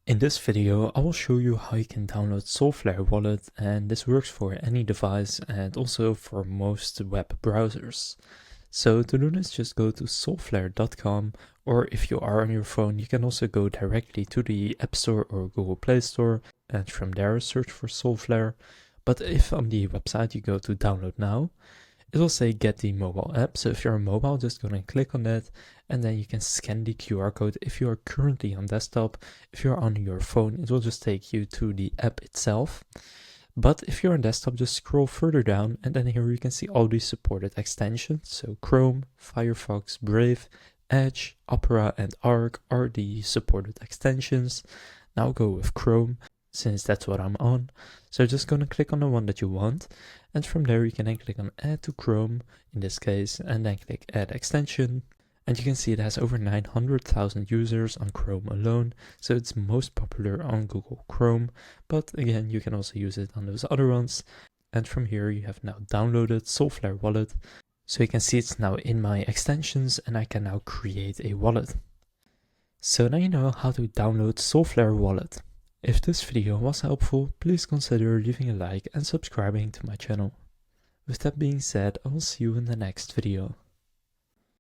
In this video, I will show you how you can download Solflare wallet, and this works for any device and also for most web browsers. So to do this, just go to solflare.com, or if you are on your phone, you can also go directly to the App Store or Google Play Store, and from there search for Solflare. But if on the website you go to download now, it will say get the mobile app. So if you're on mobile, just go and click on that, and then you can scan the QR code if you are currently on desktop. If you're on your phone, it will just take you to the app itself. But if you're on desktop, just scroll further down, and then here you can see all the supported extensions. So Chrome, Firefox, Brave, Edge, Opera, and Arc are the supported extensions. Now go with Chrome, since that's what I'm on. So just gonna click on the one that you want, and from there you can then click on add to Chrome in this case, and then click add extension. And you can see it has over 900,000 users on Chrome alone, so it's most popular on Google Chrome, but again you can also use it on those other ones. And from here you have now downloaded Solflare wallet, so you can see it's now in my extensions and I can now create a wallet. So now you know how to download Solflare wallet. If this video was helpful, please consider leaving a like and subscribing to my channel. With that being said, I will see you in the next video.